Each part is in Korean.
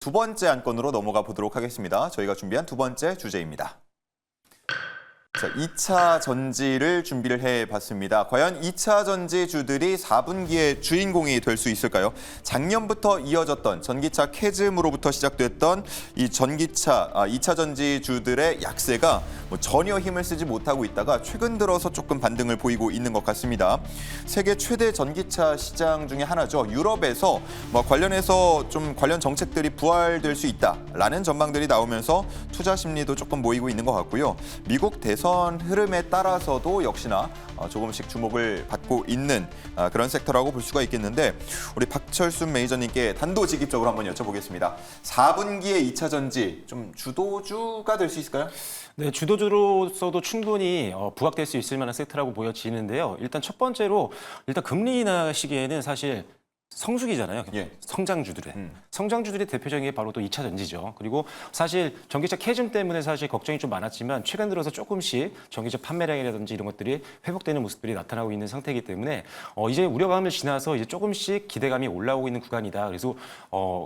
두 번째 안건으로 넘어가 보도록 하겠습니다. 저희가 준비한 두 번째 주제입니다. 자, 2차 전지를 준비를 해봤습니다. 과연 2차 전지주들이 4분기의 주인공이 될 수 있을까요? 작년부터 이어졌던 전기차 캐즘으로부터 시작됐던 이 전기차 2차 전지주들의 약세가 전혀 힘을 쓰지 못하고 있다가 최근 들어서 조금 반등을 보이고 있는 것 같습니다. 세계 최대 전기차 시장 중에 하나죠. 유럽에서 관련해서 좀 관련 정책들이 부활될 수 있다라는 전망들이 나오면서 투자 심리도 조금 모이고 있는 것 같고요. 미국 대선 흐름에 따라서도 역시나 조금씩 주목을 받고 있는 그런 섹터라고 볼 수가 있겠는데 우리 박철순 매니저님께 단도직입적으로 한번 여쭤보겠습니다. 4분기에 2차 전지 좀 주도주가 될 수 있을까요? 네, 주도주로서도 충분히 부각될 수 있을 만한 섹터라고 보여지는데요. 일단 첫 번째로 금리 인하 시기에는 사실 성수기잖아요. 예. 성장주들의 대표적인 게 바로 또 2차 전지죠. 그리고 사실 전기차 캐즘 때문에 사실 걱정이 좀 많았지만 최근 들어서 조금씩 전기차 판매량이라든지 이런 것들이 회복되는 모습들이 나타나고 있는 상태이기 때문에 이제 우려감을 지나서 이제 조금씩 기대감이 올라오고 있는 구간이다. 그래서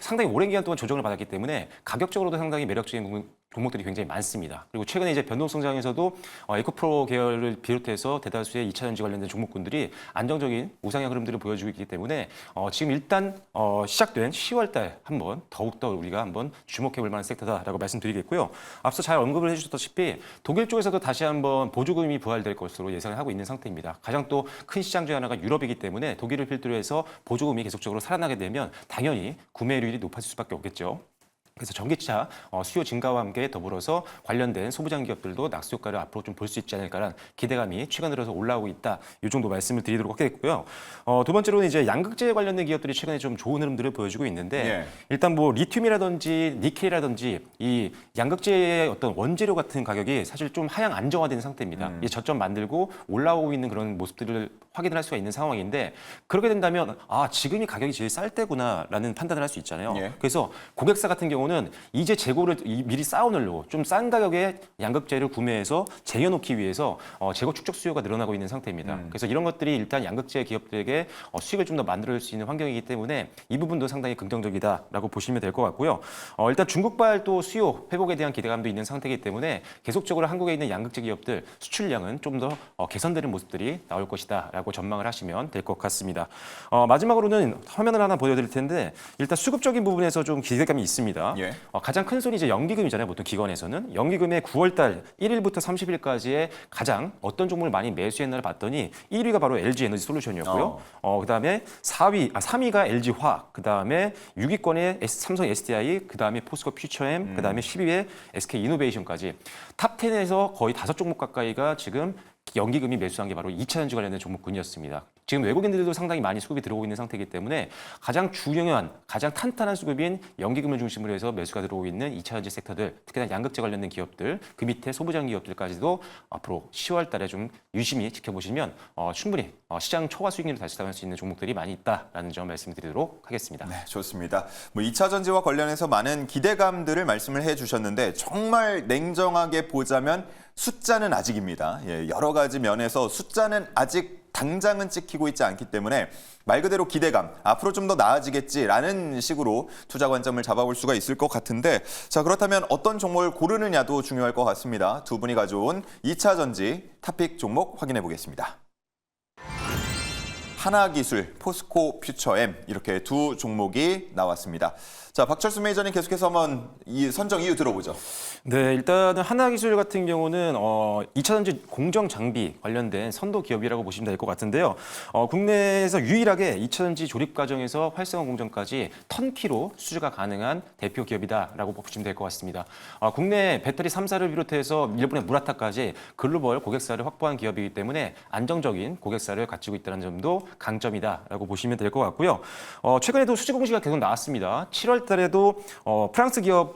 상당히 오랜 기간 동안 조정을 받았기 때문에 가격적으로도 상당히 매력적인 종목들이 굉장히 많습니다. 그리고 최근에 이제 변동성장에서도 에코프로 계열을 비롯해서 대다수의 2차 전지 관련된 종목군들이 안정적인 우상향 흐름들을 보여주고 있기 때문에 지금 일단 시작된 10월달 한번 더욱더 우리가 한번 주목해 볼 만한 섹터다라고 말씀드리겠고요. 앞서 잘 언급을 해주셨다시피 독일 쪽에서도 다시 한번 보조금이 부활될 것으로 예상을 하고 있는 상태입니다. 가장 또 큰 시장 중 하나가 유럽이기 때문에 독일을 필두로 해서 보조금이 계속적으로 살아나게 되면 당연히 구매율이 높아질 수밖에 없겠죠. 그래서 전기차 수요 증가와 함께 더불어서 관련된 소부장 기업들도 낙수 효과를 앞으로 좀 볼 수 있지 않을까라는 기대감이 최근 들어서 올라오고 있다. 이 정도 말씀을 드리도록 하겠고요. 두 번째로는 이제 양극재 관련된 기업들이 최근에 좀 좋은 흐름들을 보여주고 있는데 일단 리튬이라든지 니켈이라든지 이 양극재의 어떤 원재료 같은 가격이 사실 좀 하향 안정화된 상태입니다. 이 저점 만들고 올라오고 있는 그런 모습들을 확인을 할 수가 있는 상황인데 그렇게 된다면 지금이 가격이 제일 쌀 때구나라는 판단을 할 수 있잖아요. 그래서 고객사 같은 경우는 이제 재고를 미리 쌓아놓으려고 좀 싼 가격에 양극재를 구매해서 쟁여놓기 위해서 재고 축적 수요가 늘어나고 있는 상태입니다. 그래서 이런 것들이 일단 양극재 기업들에게 수익을 좀 더 만들어줄 수 있는 환경이기 때문에 이 부분도 상당히 긍정적이다라고 보시면 될 것 같고요. 일단 중국발 또 수요 회복에 대한 기대감도 있는 상태이기 때문에 계속적으로 한국에 있는 양극재 기업들 수출량은 좀 더 개선되는 모습들이 나올 것이다라고 전망을 하시면 될 것 같습니다. 마지막으로는 화면을 하나 보여드릴 텐데 일단 수급적인 부분에서 좀 기대감이 있습니다. 가장 큰 손이 이제 연기금이잖아요. 보통 기관에서는 연기금의 9월달 1일부터 30일까지의 가장 어떤 종목을 많이 매수했나를 봤더니 1위가 바로 LG 에너지 솔루션이었고요. 그다음에 3위가 LG 화학, 그다음에 6위권에 삼성 SDI, 그다음에 포스코 퓨처엠, 그다음에 10위에 SK 이노베이션까지 탑 10에서 거의 5종목 가까이가 지금 연기금이 매수한 게 바로 2차 전지 관련된 종목군이었습니다. 지금 외국인들도 상당히 많이 수급이 들어오고 있는 상태이기 때문에 가장 중요한, 가장 탄탄한 수급인 연기금을 중심으로 해서 매수가 들어오고 있는 2차 전지 섹터들, 특히나 양극재 관련된 기업들, 그 밑에 소부장 기업들까지도 앞으로 10월 달에 좀 유심히 지켜보시면 충분히 시장 초과 수익률을 달성할 수 있는 종목들이 많이 있다라는 점 말씀드리도록 하겠습니다. 네, 좋습니다. 2차 전지와 관련해서 많은 기대감들을 말씀을 해주셨는데 정말 냉정하게 보자면 숫자는 아직입니다. 여러 가지 면에서 숫자는 아직 당장은 찍히고 있지 않기 때문에 말 그대로 기대감, 앞으로 좀 더 나아지겠지라는 식으로 투자 관점을 잡아볼 수가 있을 것 같은데 자 그렇다면 어떤 종목을 고르느냐도 중요할 것 같습니다. 두 분이 가져온 2차 전지 탑픽 종목 확인해 보겠습니다. 하나기술, 포스코 퓨처엠 이렇게 두 종목이 나왔습니다. 자, 박철수 매니저님 계속해서 한번 이 선정 이유 들어보죠. 네, 일단은 하나기술 같은 경우는 2차 전지 공정 장비 관련된 선도 기업이라고 보시면 될 것 같은데요. 국내에서 유일하게 2차 전지 조립 과정에서 활성화 공정까지 턴키로 수주가 가능한 대표 기업이다라고 보시면 될 것 같습니다. 국내 배터리 3사를 비롯해서 일본의 무라타까지 글로벌 고객사를 확보한 기업이기 때문에 안정적인 고객사를 갖추고 있다는 점도 강점이다라고 보시면 될 것 같고요. 최근에도 수주 공시가 계속 나왔습니다. 7월 달에도 프랑스 기업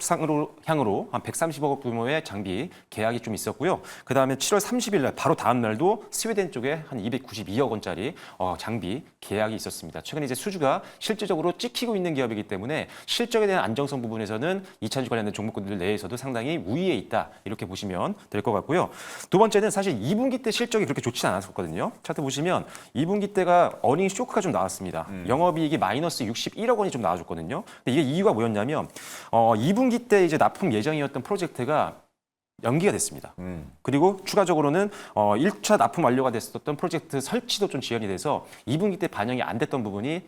향으로 한 130억 규모의 장비 계약이 좀 있었고요. 그다음에 7월 30일 날 바로 다음 날도 스웨덴 쪽에 한 292억 원짜리 장비 계약이 있었습니다. 최근에 이제 수주가 실질적으로 찍히고 있는 기업이기 때문에 실적에 대한 안정성 부분에서는 2차 전지 관련된 종목군들 내에서도 상당히 우위에 있다. 이렇게 보시면 될 것 같고요. 두 번째는 사실 2분기 때 실적이 그렇게 좋지 않았었거든요. 차트 보시면 2분기 때가 회사가 어닝 쇼크가 좀 나왔습니다. 영업이익이 마이너스 61억 원이 좀 나와줬거든요. 근데 이게 이유가 뭐였냐면 2분기 때 이제 납품 예정이었던 프로젝트가 연기가 됐습니다. 그리고 추가적으로는 1차 납품 완료가 됐었던 프로젝트 설치도 좀 지연이 돼서 2분기 때 반영이 안 됐던 부분이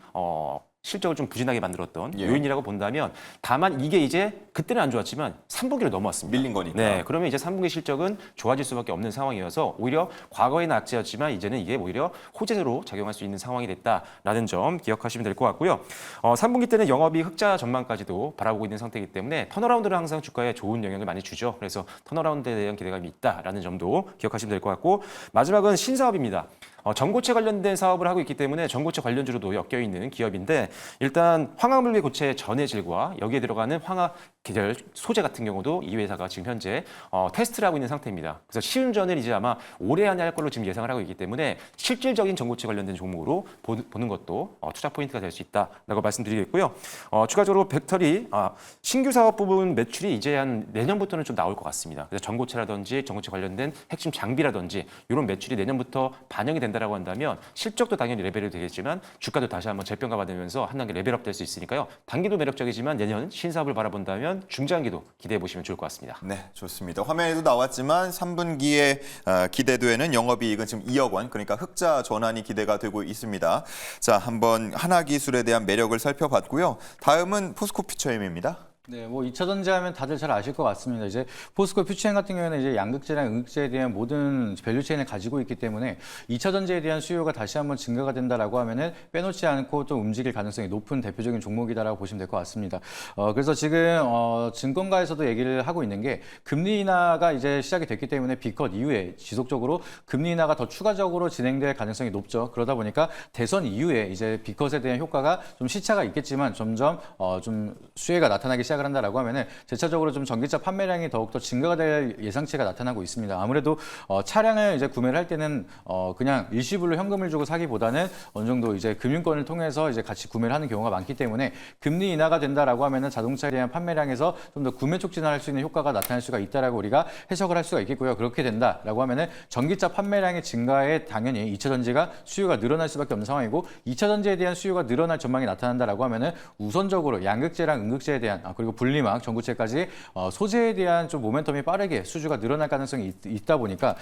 실적을 좀 부진하게 만들었던 예. 요인이라고 본다면 다만 이게 이제 그때는 안 좋았지만 3분기로 넘어왔습니다. 밀린 거니까. 네, 그러면 이제 3분기 실적은 좋아질 수밖에 없는 상황이어서 오히려 과거에는 악재였지만 이제는 이게 오히려 호재로 작용할 수 있는 상황이 됐다라는 점 기억하시면 될 것 같고요. 3분기 때는 영업이익 흑자 전망까지도 바라보고 있는 상태이기 때문에 턴어라운드는 항상 주가에 좋은 영향을 많이 주죠. 그래서 턴어라운드에 대한 기대감이 있다라는 점도 기억하시면 될 것 같고 마지막은 신사업입니다. 전고체 관련된 사업을 하고 있기 때문에 전고체 관련주로도 엮여 있는 기업인데 일단 황화물계 고체 전해질과 여기에 들어가는 황화 계열 소재 같은 경우도 이 회사가 지금 현재 테스트를 하고 있는 상태입니다. 그래서 시운전을 이제 아마 올해 안에 할 걸로 지금 예상을 하고 있기 때문에 실질적인 전고체 관련된 종목으로 보는 것도 투자 포인트가 될 수 있다라고 말씀드리겠고요. 추가적으로 벡터리 신규 사업 부분 매출이 이제 한 내년부터는 좀 나올 것 같습니다. 그래서 전고체라든지 전고체 관련된 핵심 장비라든지 이런 매출이 내년부터 반영이 된다라고 한다면 실적도 당연히 레벨이 되겠지만 주가도 다시 한번 재평가 받으면서 한 단계 레벨업 될 수 있으니까요. 단기도 매력적이지만 내년 신사업을 바라본다면 중장기도 기대해 보시면 좋을 것 같습니다. 네, 좋습니다. 화면에도 나왔지만 3분기에 기대되는 영업이익은 지금 2억 원, 그러니까 흑자 전환이 기대가 되고 있습니다. 자, 한번 하나기술에 대한 매력을 살펴봤고요. 다음은 포스코퓨처엠입니다. 네, 뭐 2차 전지하면 다들 잘 아실 것 같습니다. 이제 포스코 퓨처엠 같은 경우에는 이제 양극재랑 음극재에 대한 모든 밸류체인을 가지고 있기 때문에 2차 전지에 대한 수요가 다시 한번 증가가 된다라고 하면은 빼놓지 않고 또 움직일 가능성이 높은 대표적인 종목이다라고 보시면 될 것 같습니다. 그래서 지금 증권가에서도 얘기를 하고 있는 게 금리 인하가 이제 시작이 됐기 때문에 B컷 이후에 지속적으로 금리 인하가 더 추가적으로 진행될 가능성이 높죠. 그러다 보니까 대선 이후에 이제 B컷에 대한 효과가 좀 시차가 있겠지만 점점 좀 수혜가 나타나기 시작을 한다라고 하면은 제차적으로 좀 전기차 판매량이 더욱더 증가가 될 예상치가 나타나고 있습니다. 아무래도 차량을 이제 구매를 할 때는 그냥 일시불로 현금을 주고 사기보다는 어느 정도 이제 금융권을 통해서 이제 같이 구매를 하는 경우가 많기 때문에 금리 인하가 된다라고 하면은 자동차에 대한 판매량에서 좀 더 구매 촉진을 할 수 있는 효과가 나타날 수가 있다라고 우리가 해석을 할 수가 있겠고요. 그렇게 된다라고 하면은 전기차 판매량의 증가에 당연히 2차 전지가 수요가 늘어날 수밖에 없는 상황이고 2차 전지에 대한 수요가 늘어날 전망이 나타난다라고 하면은 우선적으로 양극재랑 음극재에 대한 그리고 분리막, 전구체까지 소재에 대한 좀 모멘텀이 빠르게 수주가 늘어날 가능성이 있다 보니까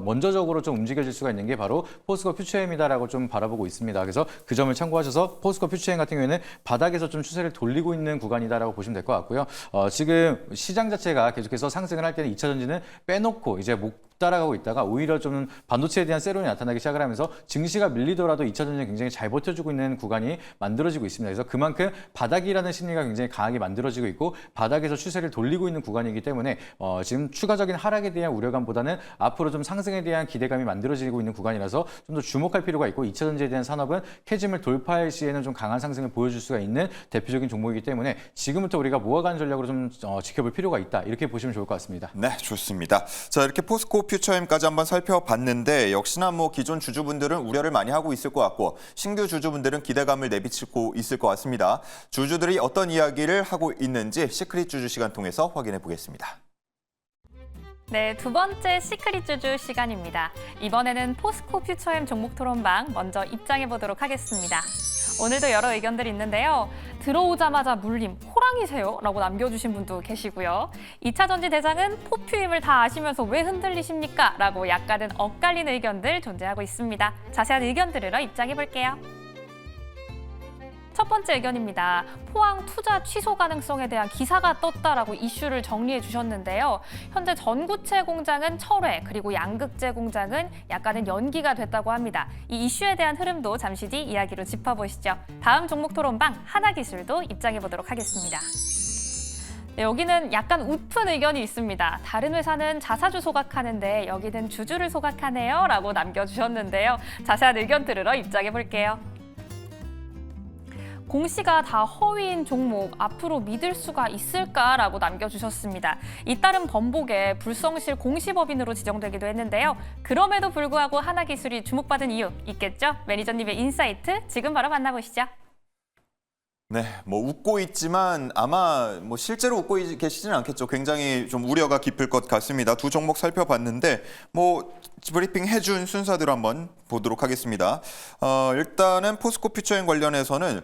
먼저적으로 좀 움직여질 수가 있는 게 바로 포스코 퓨처엠이다라고 좀 바라보고 있습니다. 그래서 그 점을 참고하셔서 포스코 퓨처엠 같은 경우에는 바닥에서 좀 추세를 돌리고 있는 구간이다라고 보시면 될 것 같고요. 지금 시장 자체가 계속해서 상승을 할 때는 2차 전지는 빼놓고 이제 따라가고 있다가 오히려 좀 반도체에 대한 세론이 나타나기 시작을 하면서 증시가 밀리더라도 2차 전지는 굉장히 잘 버텨주고 있는 구간이 만들어지고 있습니다. 그래서 그만큼 바닥이라는 심리가 굉장히 강하게 만들어지고 있고 바닥에서 추세를 돌리고 있는 구간이기 때문에 지금 추가적인 하락에 대한 우려감보다는 앞으로 좀 상승에 대한 기대감이 만들어지고 있는 구간이라서 좀 더 주목할 필요가 있고 2차 전지에 대한 산업은 캐즘을 돌파할 시에는 좀 강한 상승을 보여줄 수가 있는 대표적인 종목이기 때문에 지금부터 우리가 모아가는 전략으로 좀 지켜볼 필요가 있다. 이렇게 보시면 좋을 것 같습니다. 네, 좋습니다. 자, 이렇게 포스코 퓨처엠까지 한번 살펴봤는데 역시나 뭐 기존 주주분들은 우려를 많이 하고 있을 것 같고 신규 주주분들은 기대감을 내비치고 있을 것 같습니다. 주주들이 어떤 이야기를 하고 있는지 시크릿 주주 시간 통해서 확인해 보겠습니다. 네, 두 번째 시크릿 주주 시간입니다. 이번에는 포스코 퓨처엠 종목 토론방 먼저 입장해 보도록 하겠습니다. 오늘도 여러 의견들이 있는데요. 들어오자마자 물림, 호랑이세요? 라고 남겨주신 분도 계시고요. 2차 전지 대장은 포퓨임을 다 아시면서 왜 흔들리십니까? 라고 약간은 엇갈리는 의견들 존재하고 있습니다. 자세한 의견 들으러 입장해 볼게요. 첫 번째 의견입니다. 포항 투자 취소 가능성에 대한 기사가 떴다라고 이슈를 정리해 주셨는데요. 현재 전구체 공장은 철회, 그리고 양극재 공장은 약간은 연기가 됐다고 합니다. 이 이슈에 대한 흐름도 잠시 뒤 이야기로 짚어보시죠. 다음 종목 토론방 하나기술도 입장해 보도록 하겠습니다. 네, 여기는 약간 웃픈 의견이 있습니다. 다른 회사는 자사주 소각하는데 여기는 주주를 소각하네요 라고 남겨주셨는데요. 자세한 의견 들으러 입장해 볼게요. 공시가 다 허위인 종목 앞으로 믿을 수가 있을까라고 남겨주셨습니다. 잇따른 번복에 불성실 공시법인으로 지정되기도 했는데요. 그럼에도 불구하고 하나기술이 주목받은 이유 있겠죠? 매니저님의 인사이트 지금 바로 만나보시죠. 네, 뭐 웃고 있지만 아마 뭐 실제로 웃고 계시지는 않겠죠. 굉장히 좀 우려가 깊을 것 같습니다. 두 종목 살펴봤는데 뭐 브리핑 해준 순서대로 한번 보도록 하겠습니다. 일단은 포스코 퓨처엔 관련해서는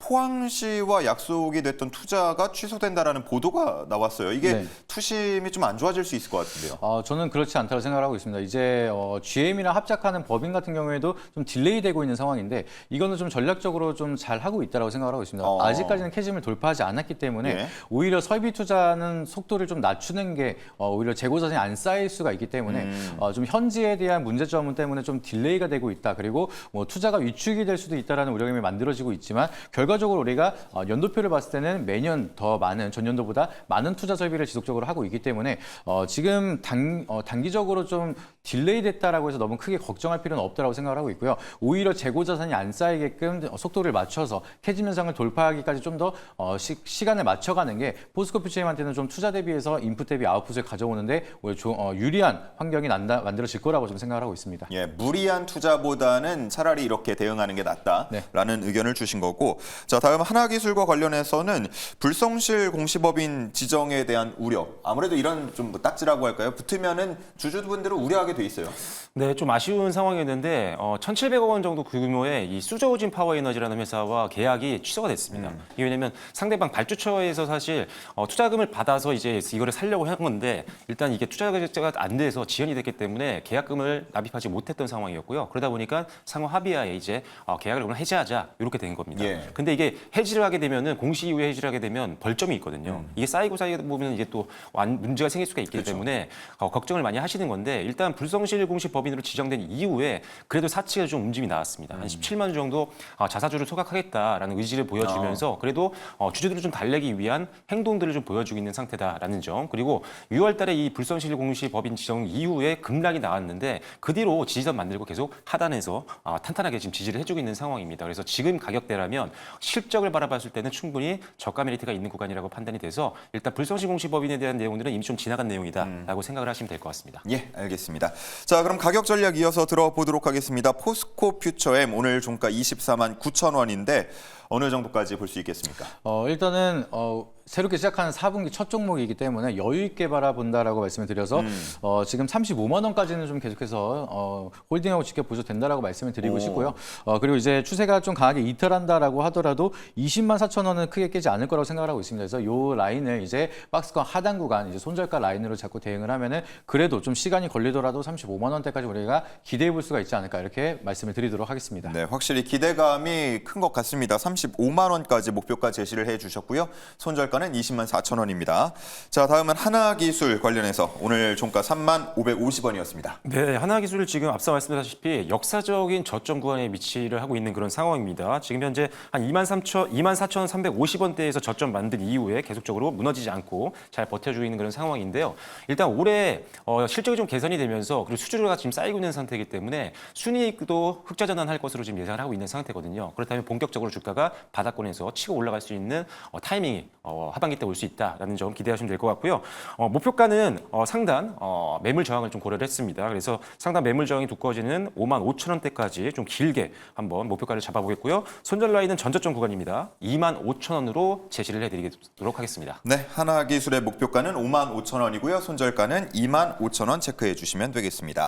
포항시와 약속이 됐던 투자가 취소된다라는 보도가 나왔어요. 이게 네. 투심이 좀 안 좋아질 수 있을 것 같은데요. 저는 그렇지 않다고 생각하고 있습니다. 이제 GM이랑 합작하는 법인 같은 경우에도 좀 딜레이되고 있는 상황인데 이거는 좀 전략적으로 좀 잘 하고 있다고 생각하고 있습니다. 아직까지는 캐즘을 돌파하지 않았기 때문에 예. 오히려 설비 투자는 속도를 좀 낮추는 게 오히려 재고 자산이 안 쌓일 수가 있기 때문에 좀 현지에 대한 문제점 때문에 좀 딜레이가 되고 있다. 그리고 뭐 투자가 위축이 될 수도 있다라는 우려감이 만들어지고 있지만 결과적으로 우리가 연도표를 봤을 때는 매년 더 많은 전년도보다 많은 투자 설비를 지속적으로 하고 있기 때문에 지금 단기적으로 좀 딜레이 됐다라고 해서 너무 크게 걱정할 필요는 없다라고 생각을 하고 있고요. 오히려 재고 자산이 안 쌓이게끔 속도를 맞춰서 캐즘 현상을 돌파하기까지 좀 더 시간을 맞춰가는 게 포스코 퓨처엠한테는 좀 투자 대비해서 인풋 대비 아웃풋을 가져오는데 오히려 유리한 환경이 만들어질 거라고 좀 생각을 하고 있습니다. 예, 무리한 투자보다는 차라리 이렇게 대응하는 게 낫다라는 의견을 주신 거고, 자 다음 하나기술과 관련해서는 불성실 공시법인 지정에 대한 우려. 아무래도 이런 좀 딱지라고 할까요? 붙으면은 주주분들은 우려하게 돼 있어요. 네, 좀 아쉬운 상황이었는데 1,700억 원 정도 규모의 이 수저우진 파워에너지라는 회사와 계약이 취소가 됐습니다. 이게 왜냐면 상대방 발주처에서 사실 투자금을 받아서 이제 이거를 살려고 한 건데 일단 이게 투자가 안 돼서 지연이 됐기 때문에 계약금을 납입하지 못했던 상황이었고요. 그러다 보니까 상호 합의하에 이제 계약을 그럼 해지하자 이렇게 된 겁니다. 예. 근데 이게 해지를 하게 되면은 공시 이후에 해지를 하게 되면 벌점이 있거든요. 이게 쌓이고 보면 이게 또 문제가 생길 수가 있기 때문에 걱정을 많이 하시는 건데 일단 불성실 공시 법인으로 지정된 이후에 그래도 사치가 좀 움직임이 나왔습니다. 한 17만 주 정도 자사주를 소각하겠다라는 의지를 보여주면서 그래도 주주들을 좀 달래기 위한 행동들을 좀 보여주고 있는 상태다라는 점. 그리고 6월 달에 이 불성실 공시 법인 지정 이후에 급락이 나왔는데 그 뒤로 지지선 만들고 계속 하단에서 탄탄하게 지금 지지를 해주고 있는 상황입니다. 그래서 지금 가격대라면 실적을 바라봤을 때는 충분히 저가 메리트가 있는 구간이라고 판단이 돼서 일단 불성실 공시 법인에 대한 내용들은 이미 좀 지나간 내용이다라고 생각을 하시면 될 것 같습니다. 예, 알겠습니다. 자, 그럼 가격 전략 이어서 들어보도록 하겠습니다. 포스코 퓨처엠 오늘 종가 24만 9천 원인데 어느 정도까지 볼 수 있겠습니까? 일단은 새롭게 시작하는 4분기 첫 종목이기 때문에 여유 있게 바라본다라고 말씀을 드려서 지금 35만 원까지는 좀 계속해서 홀딩하고 지켜보셔도 된다라고 말씀을 드리고 싶고요. 그리고 이제 추세가 좀 강하게 이탈한다라고 하더라도 20만 4천 원은 크게 깨지 않을 거라고 생각을 하고 있습니다. 그래서 이 라인을 이제 박스권 하단 구간, 이제 손절가 라인으로 자꾸 대응을 하면은 그래도 좀 시간이 걸리더라도 35만 원대까지 우리가 기대해 볼 수가 있지 않을까 이렇게 말씀을 드리도록 하겠습니다. 네, 확실히 기대감이 큰 것 같습니다. 35만 원까지 목표가 제시를 해주셨고요. 손절가는 20만 4천 원입니다. 자, 다음은 하나기술 관련해서 오늘 종가 3만 550원이었습니다. 네, 하나기술을 지금 앞서 말씀드렸다시피 역사적인 저점 구간에 위치를 하고 있는 그런 상황입니다. 지금 현재 한 24,350원대에서 저점 만든 이후에 계속적으로 무너지지 않고 잘 버텨주고 있는 그런 상황인데요. 일단 올해 실적이 좀 개선이 되면서 그리고 수주료가 지금 쌓이고 있는 상태이기 때문에 순이익도 흑자 전환할 것으로 지금 예상을 하고 있는 상태거든요. 그렇다면 본격적으로 주가가 바닥권에서 치고 올라갈 수 있는 타이밍이 하반기 때 올 수 있다라는 점 기대하시면 될 것 같고요. 목표가는 상단 매물 저항을 좀 고려를 했습니다. 그래서 상단 매물 저항이 두꺼워지는 5만 5천 원대까지 좀 길게 한번 목표가를 잡아보겠고요. 손절 라인은 전저점 구간입니다. 2만 5천 원으로 제시를 해드리도록 하겠습니다. 네, 하나기술의 목표가는 5만 5천 원이고요. 손절가는 2만 5천 원 체크해 주시면 되겠습니다.